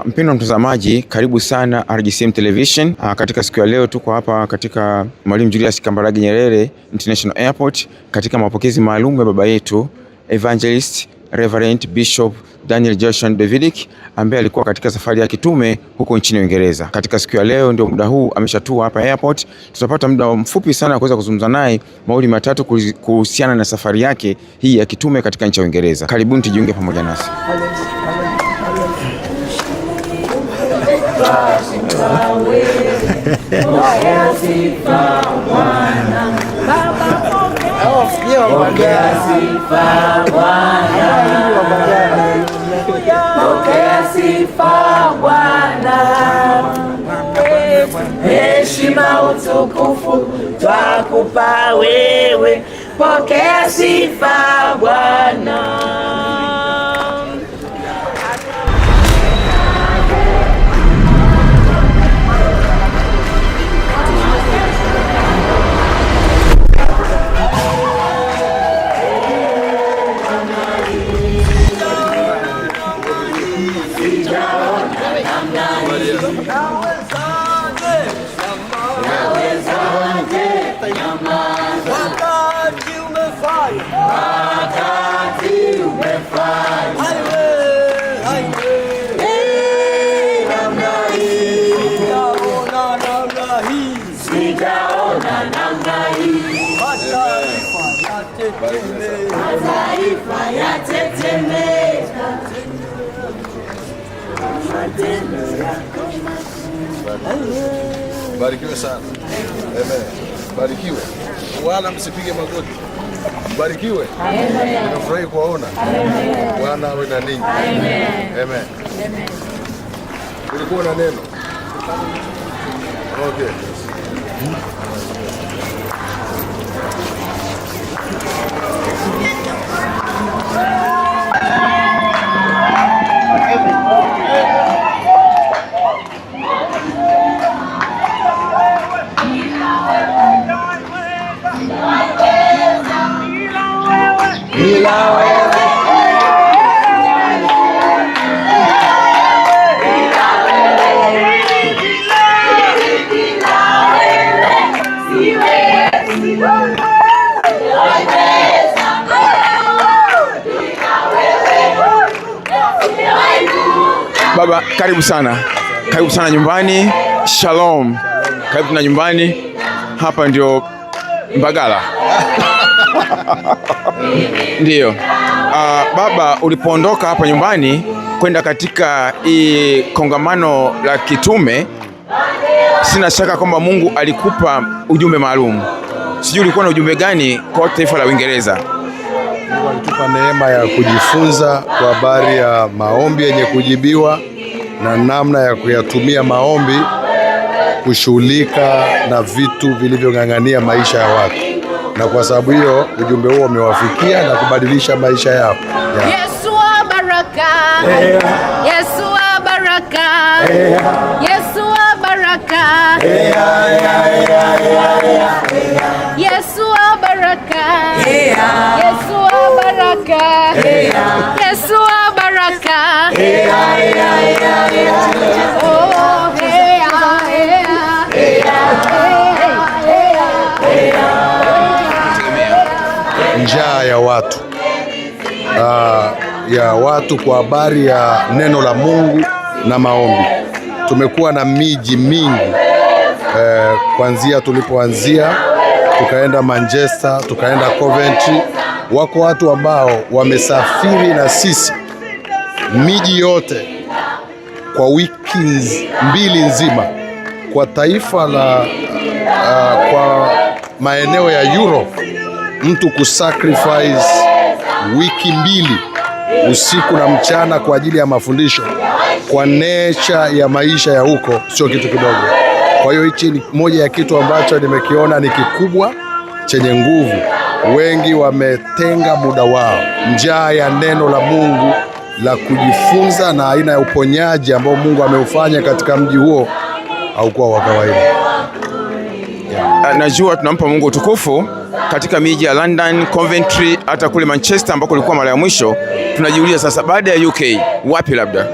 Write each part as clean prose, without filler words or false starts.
Mpendwa mtazamaji, karibu sana RGCM Television. Katika siku ya leo tuko hapa katika Mwalimu Julius Kambarage Nyerere International Airport katika mapokezi maalum ya baba yetu Evangelist Reverend Bishop Daniel Joshua Davidic ambaye alikuwa katika safari ya kitume huko nchini Uingereza. Katika siku ya leo ndio muda huu ameshatua hapa airport. Tutapata muda mfupi sana kuweza kuzungumza naye mawili matatu kuhusiana na safari yake hii ya kitume katika nchi ya Uingereza. Karibuni tujiunge pamoja nasi. Heshima utukufu twakupa wewe, pokea sifa Bwana. Mataifa yatetemeka. Barikiwe sana. Amen. Barikiwe. Wala msipige magoti. Barikiwe. Amen. Nimefurahi kuwaona. Amen. Bwana awe na ninyi. Amen. Amen. Amen. Ulikuwa na neno? Okay. Baba, karibu sana. Karibu sana nyumbani. Shalom. Karibu na nyumbani. Hapa ndio Mbagala. Ndiyo. Baba, ulipoondoka hapa nyumbani kwenda katika hii kongamano la kitume, sina shaka kwamba Mungu alikupa ujumbe maalum. Sijui ulikuwa na ujumbe gani kwa taifa la Uingereza? Mungu alitupa neema ya kujifunza kwa habari ya maombi yenye kujibiwa na namna ya kuyatumia maombi kushughulika na vitu vilivyong'ang'ania maisha ya watu. Na kwa sababu hiyo ujumbe huo umewafikia na kubadilisha maisha yao. Yesu wa baraka. Yesu wa baraka. Yesu wa baraka. Yesu wa baraka. Yesu wa baraka. Yesu wa baraka. Oh, njaa ya watu kwa habari ya neno la Mungu na maombi. Tumekuwa na miji mingi kuanzia tulipoanzia, tukaenda Manchester, tukaenda Coventry. Wako watu ambao wamesafiri na sisi miji yote kwa wiki mbili nzima, kwa taifa la kwa maeneo ya Europe. Mtu kusacrifice wiki mbili usiku na mchana kwa ajili ya mafundisho kwa nature ya maisha ya huko sio kitu kidogo. Kwa hiyo hichi ni moja ya kitu ambacho nimekiona ni kikubwa chenye nguvu. Wengi wametenga muda wao, njaa ya neno la Mungu la kujifunza na aina ya uponyaji ambao Mungu ameufanya katika mji huo haukuwa wa kawaida. Najua tunampa Mungu utukufu katika miji ya London, Coventry, hata kule Manchester ambako kulikuwa mara ya mwisho. Tunajiuliza sasa, baada ya UK wapi? Labda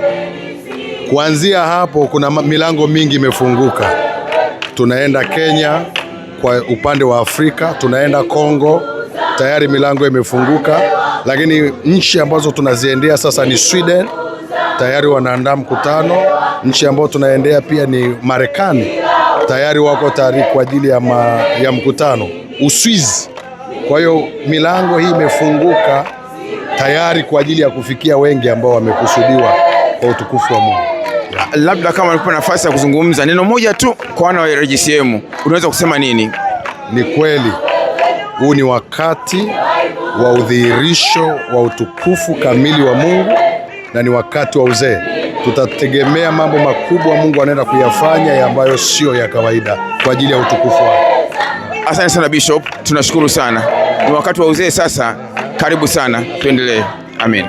Kuanzia hapo kuna milango mingi imefunguka. Tunaenda Kenya kwa upande wa Afrika, tunaenda Kongo, tayari milango imefunguka. Lakini nchi ambazo tunaziendea sasa ni Sweden, tayari wanaandaa mkutano. Nchi ambayo tunaendea pia ni Marekani, tayari wako tayari kwa ajili ya mkutano. Uswizi. Kwa hiyo milango hii imefunguka tayari kwa ajili ya kufikia wengi ambao wamekusudiwa kwa utukufu wa Mungu. Labda kama ulikuwa nafasi ya kuzungumza neno moja tu kwa wana wa RGCM, unaweza kusema nini? Ni kweli huu ni wakati wa udhihirisho wa utukufu kamili wa Mungu na ni wakati wa uzee. Tutategemea mambo makubwa Mungu anaenda kuyafanya ambayo sio ya kawaida kwa ajili ya utukufu wake. Asante sana Bishop, tunashukuru sana. Ni wakati wa uzee sasa. Karibu sana, tuendelee. Amen.